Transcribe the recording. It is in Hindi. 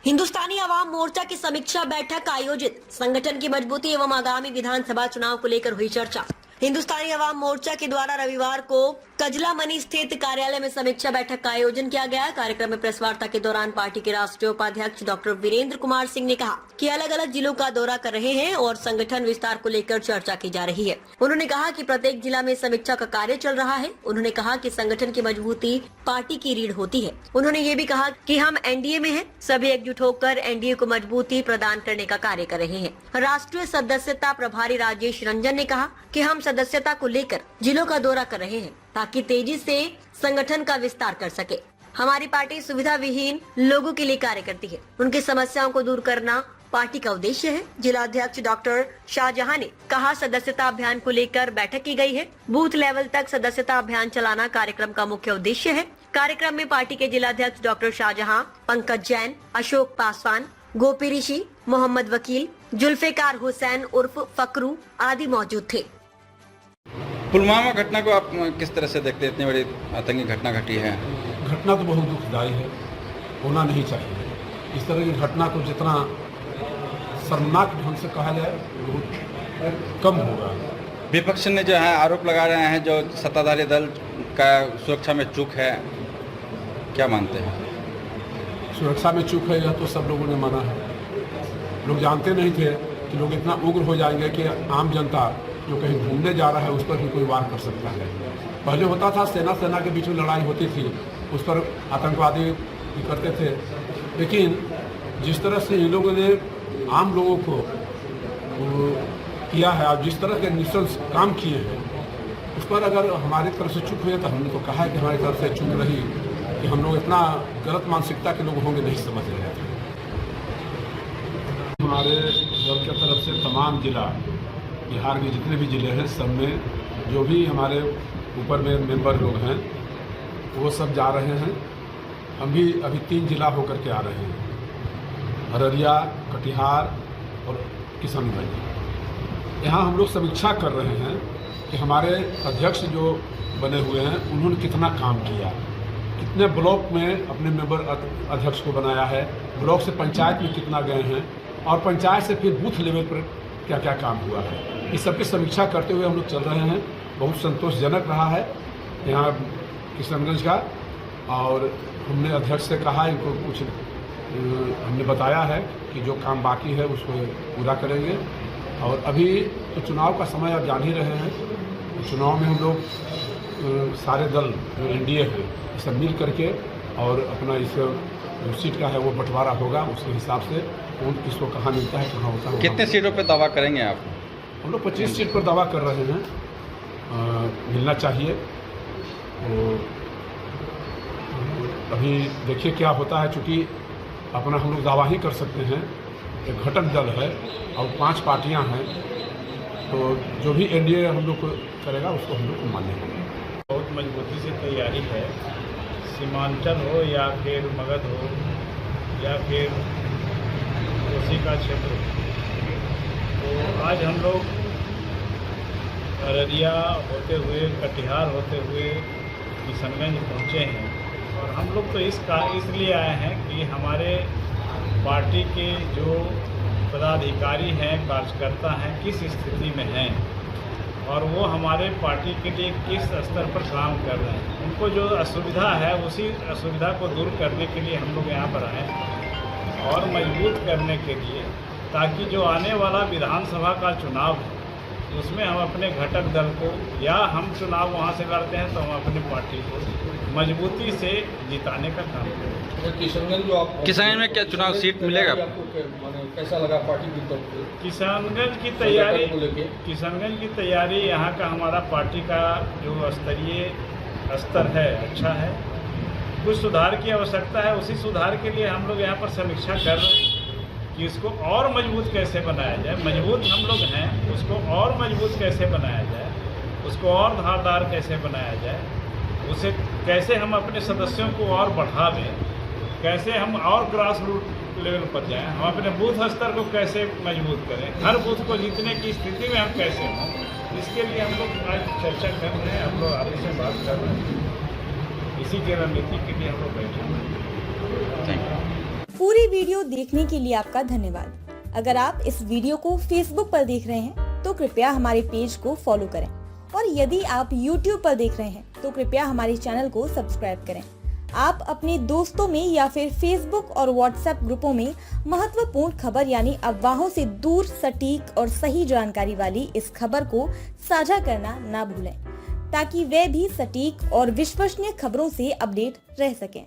हिंदुस्तानी अवाम मोर्चा की समीक्षा बैठक आयोजित। संगठन की मजबूती एवं आगामी विधानसभा चुनाव को लेकर हुई चर्चा। हिंदुस्तानी अवाम मोर्चा के द्वारा रविवार को कजला मनी स्थित कार्यालय में समीक्षा बैठक का आयोजन किया गया। कार्यक्रम में प्रेस वार्ता के दौरान पार्टी के राष्ट्रीय उपाध्यक्ष डॉक्टर वीरेंद्र कुमार सिंह ने कहा कि अलग अलग जिलों का दौरा कर रहे हैं और संगठन विस्तार को लेकर चर्चा की जा रही है। उन्होंने कहा कि प्रत्येक जिला में समीक्षा का कार्य चल रहा है। उन्होंने कहा कि संगठन की मजबूती पार्टी की रीढ़ होती है। उन्होंने ये भी कहा कि हम एनडीए में हैं, सभी एकजुट होकर एनडीए को मजबूती प्रदान करने का कार्य कर रहे हैं। राष्ट्रीय सदस्यता प्रभारी राजेश रंजन ने कहा कि हम सदस्यता को लेकर जिलों का दौरा कर रहे हैं ताकि तेजी से संगठन का विस्तार कर सके। हमारी पार्टी सुविधा विहीन लोगों के लिए कार्य करती है, उनकी समस्याओं को दूर करना पार्टी का उद्देश्य है। जिलाध्यक्ष डॉक्टर शाहजहां ने कहा सदस्यता अभियान को लेकर बैठक की गई है। बूथ लेवल तक सदस्यता अभियान चलाना कार्यक्रम का मुख्य उद्देश्य है। कार्यक्रम में पार्टी के जिलाध्यक्ष डॉक्टर शाहजहां, पंकज जैन, अशोक पासवान, गोपी ऋषि, मोहम्मद वकील, जुल्फिकार हुसैन उर्फ फकरू आदि मौजूद थे। पुलवामा घटना को आप किस तरह से देखते हैं? इतनी बड़ी आतंकी घटना घटी है। घटना तो बहुत दुखदायी है, होना नहीं चाहिए। इस तरह की घटना को जितना शर्मनाक ढंग से कहा जाए बहुत कम होगा। विपक्ष ने जो है आरोप लगा रहे हैं जो सत्ताधारी दल का सुरक्षा में चूक है, क्या मानते हैं? सुरक्षा में चूक है यह तो सब लोगों ने माना है। लोग जानते नहीं थे कि लोग इतना उग्र हो जाएंगे कि आम जनता जो कहीं घूमने जा रहा है उस पर भी कोई वार कर सकता है। पहले होता था सेना के बीच में लड़ाई होती थी, उस पर आतंकवादी करते थे, लेकिन जिस तरह से इन लोगों ने आम लोगों को किया है और जिस तरह के निशंस काम किए हैं उस पर अगर हमारी तरफ से चूक हुई तो हमने तो कहा है कि हमारी तरफ से चूक रही कि हम लोग इतना गलत मानसिकता के लोग होंगे नहीं समझ रहे थे। हमारे दल की तरफ से तमाम जिला बिहार के जितने भी ज़िले हैं सब में जो भी हमारे ऊपर में मेंबर लोग हैं वो सब जा रहे हैं। हम भी अभी 3 जिला होकर के आ रहे हैं, अररिया, कटिहार और किशनगंज। यहाँ हम लोग समीक्षा कर रहे हैं कि हमारे अध्यक्ष जो बने हुए हैं उन्होंने कितना काम किया, कितने ब्लॉक में अपने मेंबर अध्यक्ष को बनाया है, ब्लॉक से पंचायत में कितना गए हैं और पंचायत से फिर बूथ लेवल पर क्या क्या काम हुआ है। इस सब की समीक्षा करते हुए हम लोग चल रहे हैं। बहुत संतोषजनक रहा है यहाँ किशनगंज का, और हमने अध्यक्ष से कहा इनको कुछ हमने बताया है कि जो काम बाकी है उसको पूरा करेंगे। और अभी तो चुनाव का समय आप जान ही रहे हैं, चुनाव में हम लोग सारे दल जो एनडीए हैं सब मिल करके और अपना इस जो सीट का है वो बंटवारा होगा, उसके हिसाब से कौन किसको कहाँ मिलता है, कहाँ होता है। कितने सीटों पे दावा करेंगे आप? हम लोग 25 सीट पर दावा कर रहे हैं, मिलना चाहिए। तो अभी देखिए क्या होता है, चूँकि अपना हम लोग दावा ही कर सकते हैं। एक घटक दल है और 5 पार्टियां हैं, तो जो भी एनडीए हम लोग को करेगा उसको हम लोग को मान्य होगा। बहुत मजबूती से तैयारी है, सीमांचल हो या फिर मगध हो या फिर कोसी का क्षेत्र हो। तो आज हम लोग अररिया होते हुए, कटिहार होते हुए किशनगंज पहुँचे हैं। और हम लोग तो इसलिए आए हैं कि हमारे पार्टी के जो पदाधिकारी हैं, कार्यकर्ता हैं, किस स्थिति में हैं और वो हमारे पार्टी के लिए किस स्तर पर काम कर रहे हैं। उनको जो असुविधा है उसी असुविधा को दूर करने के लिए हम लोग यहाँ पर आए और मजबूत करने के लिए, ताकि जो आने वाला विधानसभा का चुनाव है उसमें हम अपने घटक दल को, या हम चुनाव वहाँ से लड़ते हैं तो हम अपनी पार्टी को मजबूती से जिताने का काम करें। किशनगंज जो आप किशनगंज में क्या चुनाव सीट मिलेगा? आपको कैसा लगा पार्टी की तरफ से? किशनगंज की तैयारी यहाँ का हमारा पार्टी का जो स्तरीय स्तर है अच्छा है। कुछ सुधार की आवश्यकता है, उसी सुधार के लिए हम लोग यहाँ पर समीक्षा कर रहे हैं कि इसको और मजबूत कैसे बनाया जाए। मजबूत हम लोग हैं, उसको और मजबूत कैसे बनाया जाए, उसको और धारदार कैसे बनाया जाए, उसे कैसे हम अपने सदस्यों को और बढ़ावें, कैसे हम और ग्रास रूट लेवल पर जाएं, हम अपने बूथ स्तर को कैसे मजबूत करें, हर बूथ को जीतने की स्थिति में हम कैसे हों। इसके लिए हम लोग आज चर्चा कर रहे हैं, हम लोग आपस में बात कर रहे हैं। इसी की रणनीति के लिए हम लोग बैठे हैं। Thank you. पूरी वीडियो देखने के लिए आपका धन्यवाद। अगर आप इस वीडियो को फेसबुक पर देख रहे हैं तो कृपया हमारे पेज को फॉलो करें और यदि आप यूट्यूब पर देख रहे हैं तो कृपया हमारे चैनल को सब्सक्राइब करें। आप अपने दोस्तों में या फिर फेसबुक और व्हाट्सएप ग्रुपों में महत्वपूर्ण खबर यानी अफवाहों से दूर सटीक और सही जानकारी वाली इस खबर को साझा करना ना भूलें ताकि वे भी सटीक और विश्वसनीय खबरों से अपडेट रह सकें।